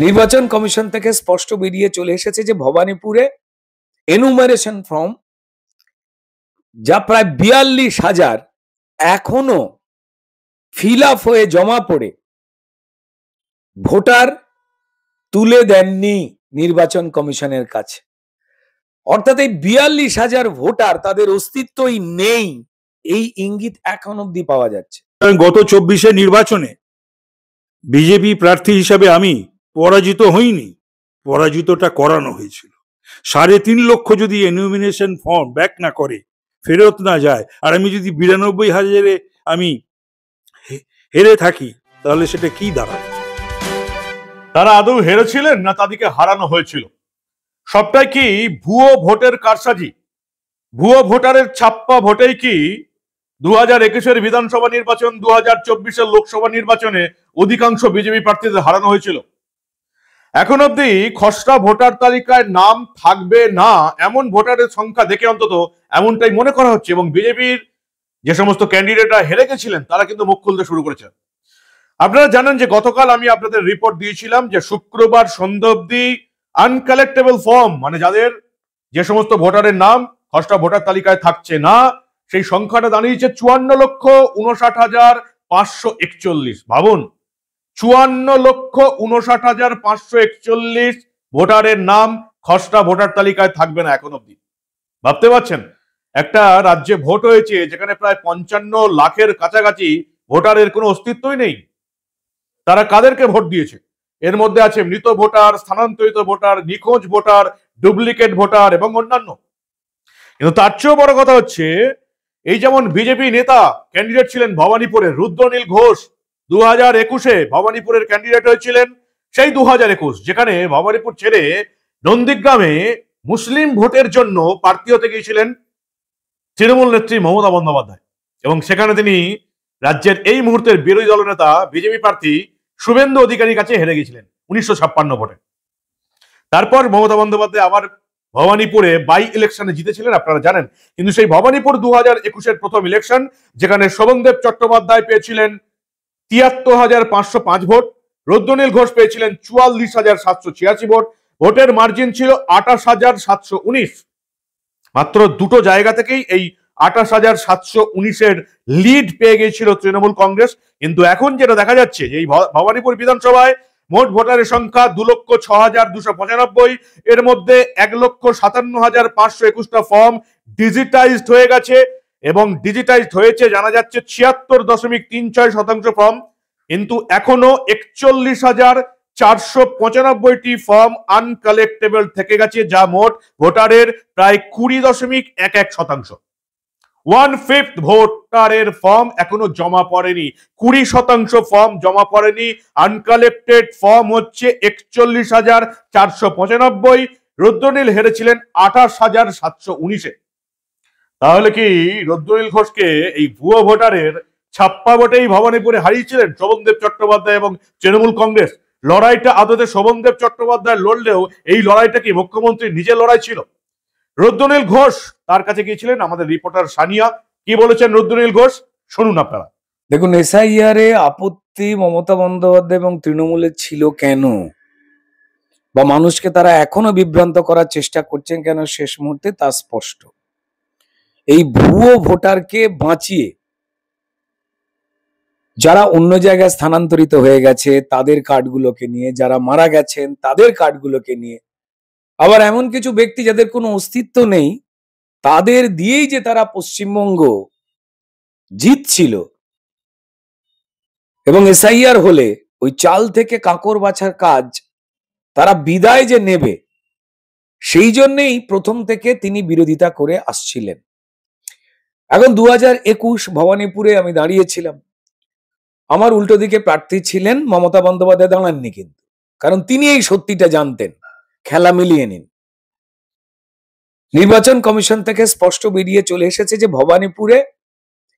নির্বাচন কমিশন থেকে স্পষ্ট বেরিয়ে চলে এসেছে যে ভবানীপুরে এনুমারেশন ফর্ম যা প্রায় ৪২,০০০ এখনো ফিল আপ হয়ে জমা পড়ে ভোটার তুলে দেননি নির্বাচন কমিশনের কাছে। অর্থাৎ এই ৪২,০০০ ভোটার তাদের অস্তিত্বই নেই, এই ইঙ্গিত এখন অব্দি পাওয়া যাচ্ছে। গত ২৪শে নির্বাচনে বিজেপি প্রার্থী হিসাবে আমি পরাজিত হইনি, পরাজিতটা করানো হয়েছিল। ৩.৫ লক্ষ যদি এনুমিনেশন ফর্ম ব্যাক না করে, ফেরত না যায়, আর আমি যদি ৯২,০০০ আমি হেরে থাকি, তাহলে সেটা কি দাঁড়াবে? তারা আদৌ হেরেছিলেন না তাদেরকে হারানো হয়েছিল? সবটাই কি ভুয়ো ভোটের কারসাজি? ভুয়ো ভোটারের ছাপ্পা ভোটেই কি ২০২১-এর বিধানসভা নির্বাচন, ২০২৪-এর লোকসভা নির্বাচনে অধিকাংশ বিজেপি প্রার্থীদের হারানো হয়েছিল? এখন অব্দি খসড়া ভোটার তালিকায় নাম থাকবে না এমন ভোটারের সংখ্যা দেখে অন্তত এমনটাই মনে করা হচ্ছে, এবং বিজেপির যে সমস্ত ক্যান্ডিডেটরা হেরে গেছিলেন তারা কিন্তু মুখ খুলতে শুরু করেছেন। আপনারা জানেন যে গতকাল আমি আপনাদের রিপোর্ট দিয়েছিলাম যে শুক্রবার সন্ধ্যা অব্দি আনকালেক্টেবল ফর্ম, মানে যাদের যে সমস্ত ভোটারের নাম খসড়া ভোটার তালিকায় থাকছে না, সেই সংখ্যাটা দাঁড়িয়েছে ৫৪,৫৯,৫৪১। ভাবুন, ৫৪,৫৯,৫৪১ ভোটারের নাম খসড়া ভোটার তালিকায় থাকবে না এখন অব্দি। ভাবতে পারছেন, একটা রাজ্যে ভোট হয়েছে যেখানে প্রায় ৫৫ লাখের কাছাকাছি ভোটারের কোনো অস্তিত্বই নেই। তারা কাদেরকে ভোট দিয়েছে? এর মধ্যে আছে মৃত ভোটার, স্থানান্তরিত ভোটার, নিখোঁজ ভোটার, ডুপ্লিকেট ভোটার এবং অন্যান্য। কিন্তু তার চেয়েও বড় কথা হচ্ছে, এই যেমন বিজেপি নেতা ক্যান্ডিডেট ছিলেন ভবানীপুরের রুদ্রনীল ঘোষ, ২০২১-এ ভবানীপুরের ক্যান্ডিডেট হয়েছিলেন। সেই ২০২১ যেখানে ভবানীপুর ছেড়ে নন্দীগ্রামে মুসলিম ভোটের জন্য প্রার্থী হতে গিয়েছিলেন তৃণমূল নেত্রী মমতা বন্দ্যোপাধ্যায়, এবং সেখানে তিনি রাজ্যের এই মুহূর্তের বিরোধী দলনেতা বিজেপি প্রার্থী শুভেন্দু অধিকারীর কাছে হেরে গেছিলেন ১৯৫৬ ভোটে। তারপর মমতা বন্দ্যোপাধ্যায় আবার ভবানীপুরে বাই ইলেকশনে জিতেছিলেন, আপনারা জানেন। কিন্তু সেই ভবানীপুর ২০২১-এর প্রথম ইলেকশন, যেখানে শোভনদেব চট্টোপাধ্যায় পেয়েছিলেন ৭৩,৫০৫ ভোট, রুদ্রনীল ঘোষ পেয়েছিলেন ৪৪,৭৮৬ ভোট, ভোটের মার্জিন ছিল ২৮,৭১৯। মাত্র দুটো জায়গা থেকেই এই ২৮,৭১৯-এর লিড পেয়ে গিয়েছিল তৃণমূল কংগ্রেস। কিন্তু এখন যেটা দেখা যাচ্ছে যে এই ভবানীপুর বিধানসভায় মোট ভোটারের সংখ্যা ২,০৬,২৯৫। এর মধ্যে ১,৫৭,৫২১টা ফর্ম ডিজিটাইজড হয়ে গেছে, এবং ডিজিটাইজড হয়েছে জানা যাচ্ছে ৭৬.৩৬% ফর্ম। কিন্তু এখনো ৪১,৪৯৫টি ফর্ম আনকালেক্টেবল থেকে গেছে, যা মোট ভোটারের প্রায় ২০.১১%। 1/5 ভোটারের ফর্ম এখনো জমা পড়েনি, ২০% ফর্ম জমা পড়েনি। আনকালেক্টেড ফর্ম হচ্ছে ৪১,৪৯৫। রুদ্রনীল হেরেছিলেন ২৮,৭১৯-এ। তাহলে কি রুদ্রনীল ঘোষকে এই ভুয়ো ভোটারের ছাপ্পা ভোটেই ভবানীপুরে হারিয়েছিলেন শোভনদেব চট্টোপাধ্যায় এবং তৃণমূল কংগ্রেস? লড়াইটা আদতে শোভনদেব চট্টোপাধ্যায় লড়লেও এই লড়াইটা কি মুখ্যমন্ত্রীর নিজের লড়াই ছিল? রুদ্রনীল ঘোষ তার কাছে গিয়েছিলেন, আমাদের রিপোর্টার সানিয়া কি বলেছেন রুদ্রনীল ঘোষ, শুনুন আপনারা। দেখুন, এসআইআরে আপত্তি মমতা বন্দ্যোপাধ্যায় এবং তৃণমূলের ছিল কেন, বা মানুষকে তারা এখনো বিভ্রান্ত করার চেষ্টা করছেন কেন শেষ মুহূর্তে, তা স্পষ্ট। এই ভুয়ো ভোটারকে বাঁচিয়ে যারা অন্য জায়গায় স্থানান্তরিত হয়ে গেছে তাদের কার্ডগুলোকে নিয়ে, যারা মারা গেছেন তাদের কার্ডগুলোকে নিয়ে, আবার এমন কিছু ব্যক্তি যাদের কোনো অস্তিত্ব নেই তাদের দিয়েই যে তারা পশ্চিমবঙ্গ জিতছিল, এবং এসআইআর হলে ওই চাল থেকে কাঁকর বাছার কাজ তারা বিদায় যে নেবে, সেই জন্যেই প্রথম থেকে তিনি বিরোধিতা করে আসছিলেন। এখন ২০২১ ভবানীপুরে আমি দাঁড়িয়েছিলাম, আমার উল্টো দিকে প্রার্থী ছিলেন মমতা বন্দ্যোপাধ্যায়, দাঁড়াননি কিন্তু, কারণ তিনি এই সত্যিটা জানতেন। খেলা মিলিয়ে নিন। নির্বাচন কমিশন থেকে স্পষ্ট বেরিয়ে চলে এসেছে যে ভবানীপুরে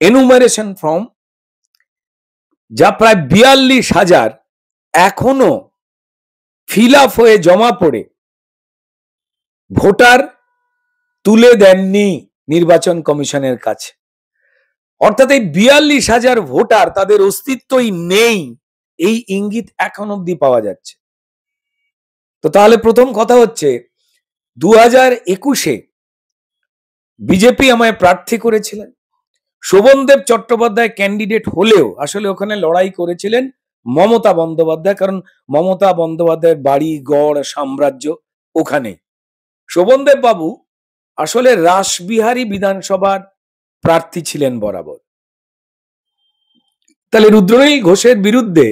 এনুমারেশন ফর্ম যা প্রায় ৪২,০০০ এখনো ফিল আপ হয়ে জমা পড়ে ভোটার তুলে দেননি নির্বাচন কমিশনের কাছে। অর্থাৎ এই ৪২,০০০ ভোটার তাদের অস্তিত্বই নেই, এই ইঙ্গিত এখন অব্দি পাওয়া যাচ্ছে। তো তাহলে প্রথম কথা হচ্ছে 2021-এ বিজেপি আমায় প্রার্থী করেছিলেন, শোভনদেব চট্টোপাধ্যায় ক্যান্ডিডেট হলেও আসলে ওখানে লড়াই করেছিলেন মমতা বন্দ্যোপাধ্যায়, কারণ মমতা বন্দ্যোপাধ্যায়ের বাড়ি গড় সাম্রাজ্য ওখানে। শোভনদেব বাবু আসলে রাসবিহারী বিধানসভার প্রার্থী ছিলেন বরাবর। তাহলে রুদ্রনীল ঘোষের বিরুদ্ধে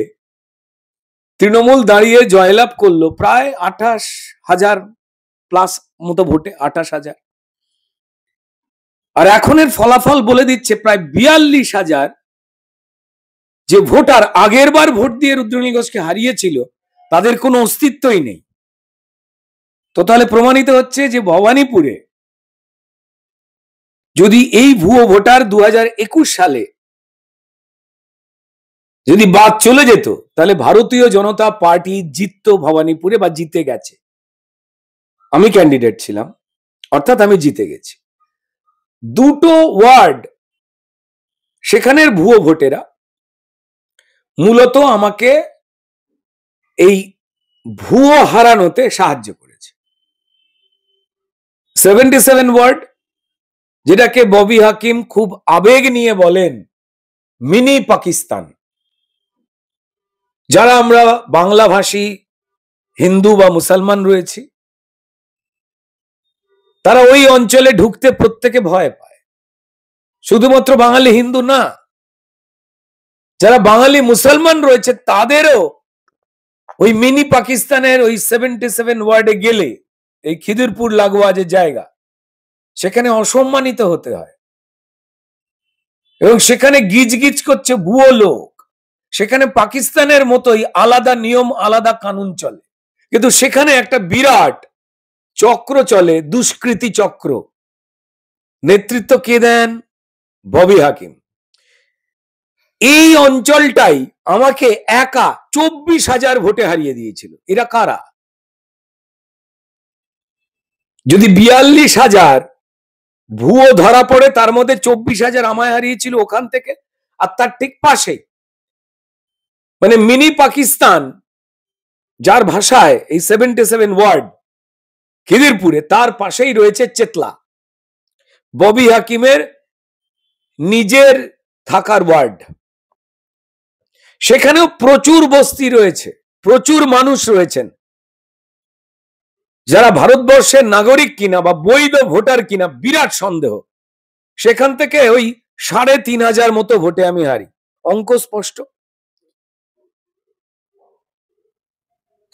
তৃণমূল দাঁড়িয়ে জয়লাভ করলো প্রায় 28,000 প্লাস মতো ভোটে, 28,000। আর এখনের ফলাফল বলে দিচ্ছে প্রায় 42,000 যে ভোটার আগের বার ভোট দিয়ে রুদ্রনীল ঘোষকে হারিয়েছিল তাদের কোনো অস্তিত্বই নেই। তো তাহলে প্রমাণিত হচ্ছে যে ভবানীপুরে যদি এই ভুয়ো ভোটার 2021 সালে যদি বাদ চলে যেত তাহলে ভারতীয় জনতা পার্টি জিততো ভবানীপুরে, বা জিতে গেছে। আমি ক্যান্ডিডেট ছিলাম, অর্থাৎ আমি জিতে গেছি। দুটো ওয়ার্ড সেখানের ভুয়ো ভোটেরা মূলত আমাকে এই ভুয়ো হারানোতে সাহায্য করেছে। 77 ওয়ার্ড, যেটাকে ববি হাকিম খুব আবেগ নিয়ে বলেন মিনি পাকিস্তান। যারা আমরা বাংলাভাষী হিন্দু বা মুসলমান রয়েছি, তারা ওই অঞ্চলে ঢুকতে প্রত্যেকে ভয় পায়। শুধুমাত্র বাঙালি হিন্দু না, যারা বাঙালি মুসলমান রয়েছে তাদেরও ওই মিনি পাকিস্তানের ওই 77 ওয়ার্ডে গেলে, এই খিদিরপুর লাগোয়া যে জায়গা, সেখানে অসম্মানিত হতে হয় এবং সেখানে গিজগিজ করছে ভুয়ো লোক। সেখানে পাকিস্তানের মতোই আলাদা নিয়ম, আলাদা কানুন চলে, কিন্তু সেখানে একটা বিরাট চক্র চলে, দুষ্কৃতি চক্র। নেতৃত্ব কে দেন? ববি হাকিম। এই অঞ্চলটাই আমাকে একা 24,000 ভোটে হারিয়ে দিয়েছিল। এরা কারা? যদি 42,000 ভুয়ো ধরা পড়ে, তার মধ্যে 24,000 আমায় হারিয়েছিল ওখান থেকে। আর তার ঠিক পাশে মানে মিনি পাকিস্তান, যার ভাষায় এই 77 ওয়ার্ড খিদিরপুরে, তার পাশেই রয়েছে চেতলা, ববি হাকিমের নিজের থাকার ওয়ার্ড। সেখানেও প্রচুর বস্তি রয়েছে, প্রচুর মানুষ রয়েছেন যারা ভারতবর্ষের নাগরিক কিনা বা বৈধ ভোটার কিনা বিরাট সন্দেহ। সেখান থেকে ওই 3,500 মতো ভোটে আমি হারি। অঙ্ক স্পষ্ট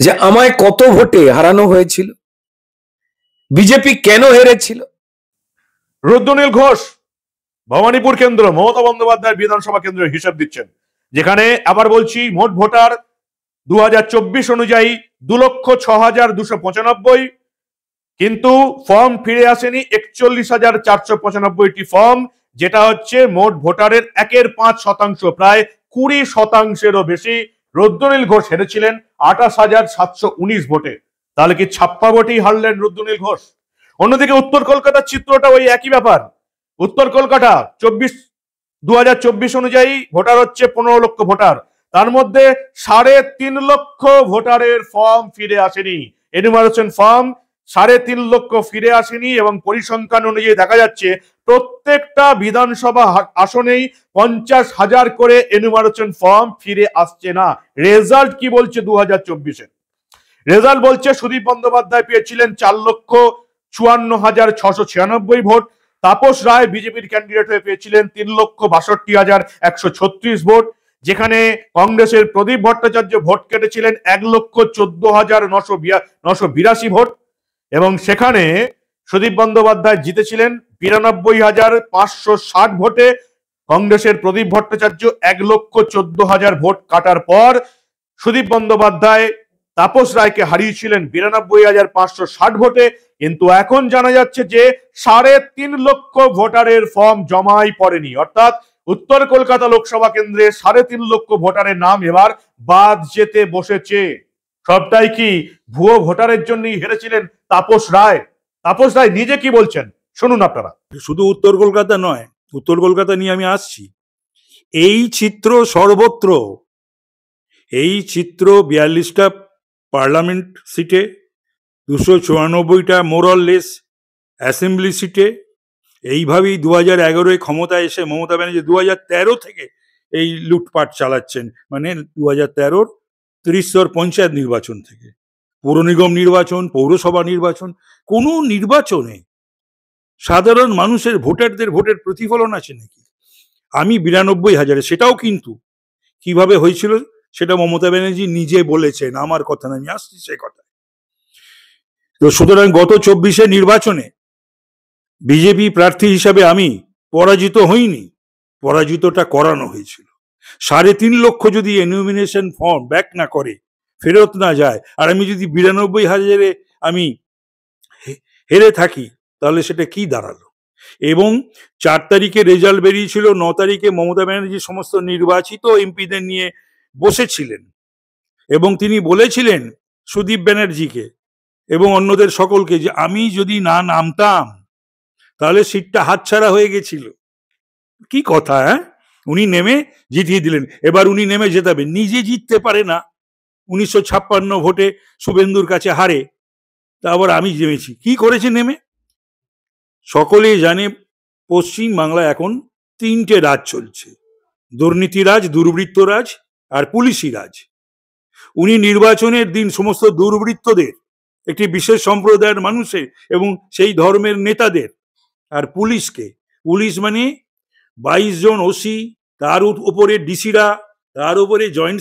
যে আমায় কত ভোটে হারানো হয়েছিল, বিজেপি কেন হেরেছিল। রুদ্রনীল ঘোষ ভবানীপুর কেন্দ্র মমতা বন্দ্যোপাধ্যায়ের বিধানসভা কেন্দ্রের হিসাব দিচ্ছেন, যেখানে আবার বলছি মোট ভোটার 2024 অনুযায়ী 2,06,295, কিন্তু ফর্ম ফিরে আসেনি 41,495টি ফর্ম, যেটা হচ্ছে মোট ভোটারের 1/5%, প্রায় 20%-এরও বেশি। রুদ্রনীল ঘোষ হেরেছিলেন 28,719 ভোটে। তাহলে কি 56 ভোটেই হারলেন রুদ্রনীল ঘোষ? অন্যদিকে উত্তর কলকাতার চিত্রটা ওই একই ব্যাপার। উত্তর কলকাতা 2024 অনুযায়ী ভোটার হচ্ছে 15 লক্ষ ভোটার, তার মধ্যে 3.5 লক্ষ ভোটারের ফর্ম ফিরে আসেনি। এনুমারেশন ফর্ম 3.5 লক্ষ ফিরে আসেনি, এবং পরিসংখ্যান অনুযায়ী দেখা যাচ্ছে প্রত্যেকটা বিধানসভা আসনেই 50,000 করে এনুমারেশন ফর্ম ফিরে আসছে না। রেজাল্ট কি বলছে 2024-এ? রেজাল্ট বলছে সুদীপ বন্দ্যোপাধ্যায় পেয়েছিলেন 4,54,696 ভোট। তাপস রায় বিজেপির ক্যান্ডিডেট হয়ে পেয়েছিলেন 3,62,136 ভোট, যেখানে কংগ্রেসের প্রদীপ ভট্টাচার্য ভোট কেটেছিলেন 1,14,982 ভোট, এবং সেখানে সুদীপ বন্দ্যোপাধ্যায় জিতেছিলেন 92,560 ভোটে। কংগ্রেসের প্রদীপ ভট্টাচার্য 1,14,000 ভোট কাটার পর সুদীপ বন্দ্যোপাধ্যায় তাপস রায়কে হারিয়েছিলেন 92,560 ভোটে। কিন্তু এখন জানা যাচ্ছে যে 3.5 লক্ষ ভোটারের ফর্ম জমাই পড়েনি, অর্থাৎ উত্তর কলকাতা লোকসভা কেন্দ্রে 3.5 লক্ষ ভোটারের নাম এবার বাদ যেতে বসেছে। সবটাই কি ভুয়ো ভোটারের জন্যই হেরেছিলেন তাপস রায়? তাপস রায় নিজে কি বলছেন শুনুন আপনারা। শুধু উত্তর কলকাতা নয়, উত্তর কলকাতা নিয়ে আমি আসছি। এই চিত্র সর্বত্র, এই চিত্র 42টা পার্লামেন্ট সিটে 294টা মোরললেস অ্যাসেম্বলি সিটে। এইভাবেই 2011 ক্ষমতায় এসে মমতা ব্যানার্জি 2013 থেকে এই লুটপাট চালাচ্ছেন, মানে 2013 ত্রিস্তর পঞ্চায়েত নির্বাচন থেকে পৌর নিগম নির্বাচন, পৌরসভা নির্বাচন, কোনো নির্বাচনে সাধারণ মানুষের ভোটারদের ভোটের প্রতিফলন আছে নাকি? আমি 92,000, সেটাও কিন্তু কিভাবে হয়েছিল সেটা মমতা ব্যানার্জি নিজে বলেছেন, আমার কথা না, আমি আসছি সে কথা। তো সুতরাং গত 24 নির্বাচনে বিজেপি প্রার্থী হিসাবে আমি পরাজিত হইনি, পরাজিতটা করানো হয়েছিল। 3.5 লক্ষ যদি এনুমিনেশন ফর্ম ব্যাক না করে, ফেরত না যায়, আর আমি যদি 92,000-এ আমি হেরে থাকি, তাহলে সেটা কি দাঁড়ালো? এবং 4 তারিখে রেজাল্ট বেরিয়েছিল, 9 তারিখে মমতা ব্যানার্জি সমস্ত নির্বাচিত এমপিদের নিয়ে বসেছিলেন এবং তিনি বলেছিলেন সুদীপ ব্যানার্জিকে এবং অন্যদের সকলকে যে আমি যদি না নামতাম তাহলে সিটটা হাতছাড়া হয়ে গেছিল। কি কথা, হ্যাঁ? উনি নেমে জিতিয়ে দিলেন। এবার উনি নেমে জেতাবেন, নিজে জিততে পারে না, 1956 ভোটে শুভেন্দুর কাছে হারে, তারপর আমি জেমেছি। কি করেছে নেমে? সকলেই জানে পশ্চিম বাংলায় এখন 3টে রাজ চলছে, দুর্নীতি রাজ, দুর্বৃত্ত রাজ আর পুলিশি রাজ। উনি নির্বাচনের দিন সমস্ত দুর্বৃত্তদের, একটি বিশেষ সম্প্রদায়ের মানুষের এবং সেই ধর্মের নেতাদের আর পুলিশকে, পুলিশ মানে 22 জন ওসি, তার উপরে ডিসিরা, তার উপরে জয়েন্ট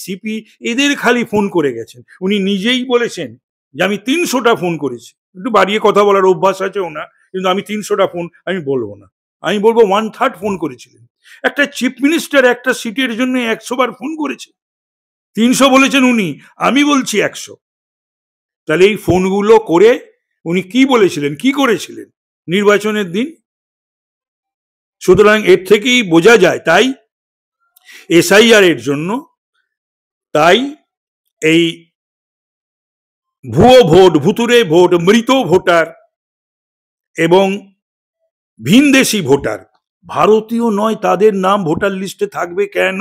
সিপি, এদের খালি ফোন করে গেছেন। উনি নিজেই বলেছেন যে আমি 300টা ফোন করেছি। একটু বাড়িয়ে কথা বলার অভ্যাস আছেও না, কিন্তু আমি 300টা ফোন আমি বলবো না, আমি বলবো 1/3 ফোন করেছিলেন। একটা চিফ মিনিস্টার একটা সিটের জন্য 100 বার ফোন করেছে। 300 বলেছেন উনি, আমি বলছি 100। তাহলে এই ফোনগুলো করে উনি কি বলেছিলেন, কি করেছিলেন নির্বাচনের দিন? সুতরাং এর থেকেই বোঝা যায়, তাই এসআইআর এর জন্য, তাই এই ভুয়ো ভোট, ভুতুরে ভোট, মৃত ভোটার এবং ভিনদেশি ভোটার, ভারতীয় নয় তাদের নাম ভোটার লিস্টে থাকবে কেন?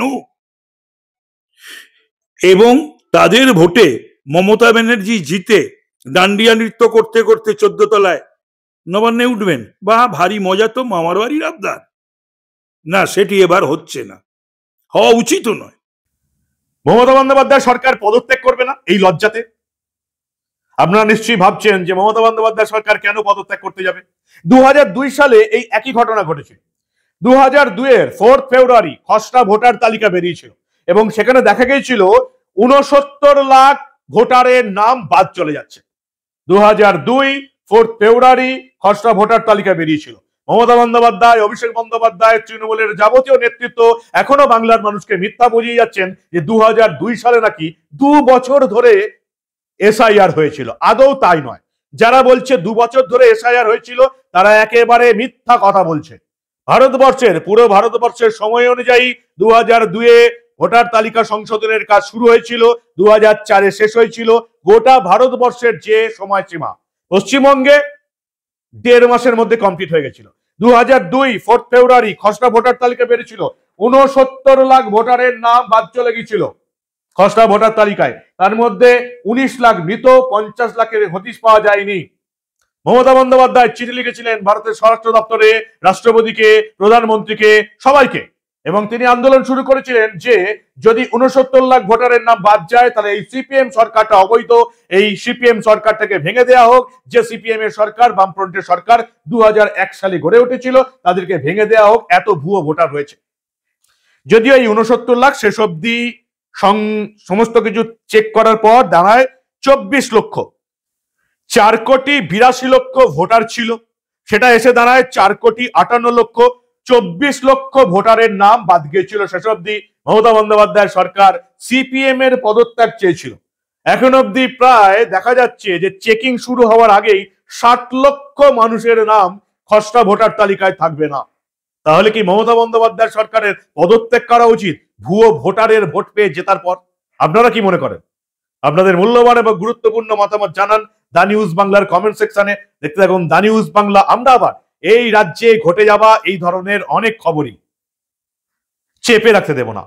এবং তাদের ভোটে মমতা ব্যানার্জি জিতে ডান্ডিয়া নৃত্য করতে করতে 14 তলায় নবান্নে উঠবেন, বা ভারী মজা তো, মামার বাড়ির আবদার না, সেটি এবার হচ্ছে না, হওয়া উচিত নয়। মমতা বন্দ্যোপাধ্যায় সরকার পদত্যাগ করবে না এই লজ্জাতে? আপনারা নিশ্চয়ই ভাবছেন যে মমতা বন্দ্যোপাধ্যায় সরকার কেন পদত্যাগ করতে যাবে। 2002 সালে এই একই ঘটনা ঘটেছিল। 2002-এর 4 ফেব্রুয়ারি খসড়া ভোটার তালিকা বেরিয়েছিল এবং সেখানে দেখা গিয়েছিল 69 লাখ ভোটারের নাম বাদ চলে যাচ্ছে। 2002 4 ফেব্রুয়ারি খসড়া ভোটার তালিকা বেরিয়েছিল। মমতা বন্দ্যোপাধ্যায়, অভিষেক বন্দ্যোপাধ্যায়, তৃণমূলের যাবতীয় নেতৃত্ব এখনো বাংলার মানুষকে মিথ্যা বুঝিয়ে যাচ্ছেন যে 2002 সালে নাকি 2 বছর ধরে এসআইআর হয়েছিল। আদৌ তাই নয়। যারা বলছে 2 বছর ধরে এসআইআর হয়েছিল তারা একেবারে মিথ্যা কথা বলছে। পুরো ভারতবর্ষের সময় অনুযায়ী 2002-এ ভোটার তালিকা সংশোধনের কাজ শুরু হয়েছিল, 2004-এ শেষ হয়েছিল। গোটা ভারতবর্ষের যে সময়সীমা, পশ্চিমবঙ্গে 1.5 মাসের মধ্যে কমপ্লিট হয়ে গেছিল। 2002 4 ফেব্রুয়ারি খসড়া ভোটার তালিকা বেরিয়েছিল, 69 লাখ ভোটারের নাম বাদ চলে গিয়েছিল খসড়া ভোটার তালিকায়। তার মধ্যে 19 লাখ মৃত, 50 লাখের হদিশ পাওয়া যায়নি। মমতা বন্দ্যোপাধ্যায় চিঠি লিখেছিলেন ভারতের স্বরাষ্ট্র দপ্তরে, রাষ্ট্রপতিকে, প্রধানমন্ত্রীকে, সবাইকে, এবং তিনি আন্দোলন শুরু করেছিলেন যে যদি 69 লাখ ভোটারের নাম বাদ যায় তাহলে এই সিপিএম সরকারটা অবৈধ, এই সিপিএম সরকারটাকে ভেঙে দেওয়া হোক। যে সিপিএম এর সরকার, বামফ্রন্টের সরকার 2001 সালে গড়ে উঠেছিল, তাদেরকে ভেঙে দেওয়া হোক, এত ভুয়ো ভোটার রয়েছে। যদিও এই 69 লাখ শেষ অব্দি সমস্ত কিছু চেক করার পর দাঁড়ায় 24 লক্ষ। 4 কোটি 82 লক্ষ ভোটার ছিল, সেটা এসে দাঁড়ায় 4 কোটি 58 লক্ষ। 24 লক্ষ ভোটারের নাম বাদ গিয়েছিল শেষ অব্দি। মমতা বন্দ্যোপাধ্যায় সরকার সিপিএম এর পদত্যাগ চেয়েছিল। এখন অব্দি প্রায় দেখা যাচ্ছে যে চেকিং শুরু হওয়ার আগেই 60 লক্ষ মানুষের নাম খসড়া ভোটার তালিকায় থাকবে না। তাহলে কি মমতা বন্দ্যোপাধ্যায় সরকারের পদত্যাগ করা উচিত ভুয়ো ভোটারের ভোট পেয়ে জেতার পর? আপনারা কি মনে করেন? আপনাদের মূল্যবান এবং গুরুত্বপূর্ণ মতামত জানান দা নিউজ বাংলার কমেন্ট সেকশনে। দেখতে থাকুন দা নিউজ বাংলা। আমরা আবার এই রাজ্যে ঘটে যাওয়া এই ধরনের অনেক খবরই চেপে রাখতে দেব না।